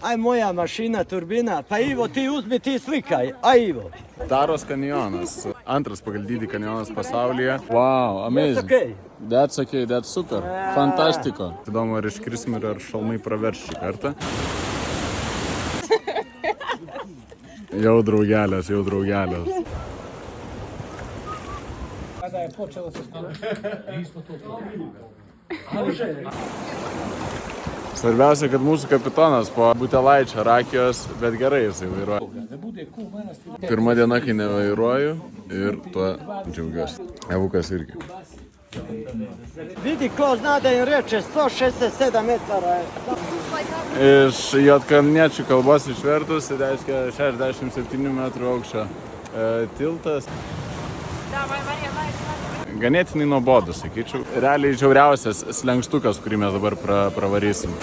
Aj moja mašina, turbina, pa Ivo ti uzmi, ti slikaj, a Ivo. Taros kanjonas. Antras pagal dydį kanjonas pasaulyje. Wow, amazing. Okay. That's okay, that's super. Fantastiko. Įdomu, ar iškrisim ir ar šalmai pravers šį kartą. Jau draugelės, jau draugelės. Kada je počelo se isto to. Svarbiausia, kad mūsų kapitonas po butelaičio rakijos, bet gerai jisai vairuoja. Pirma diena, kai nevairuoju ir tuo džiaugiuosi. Evukas irgi. Vidi ko zna da im reče 167 metara. Iš Juodkalniečių kalbos išvertus, tai reiškia 67 metrų aukščio tiltas. Ganėtinai nuobodus, sakyčiau. Realiai žiauriausias slenkstukas, kurį mes dabar pravarysim.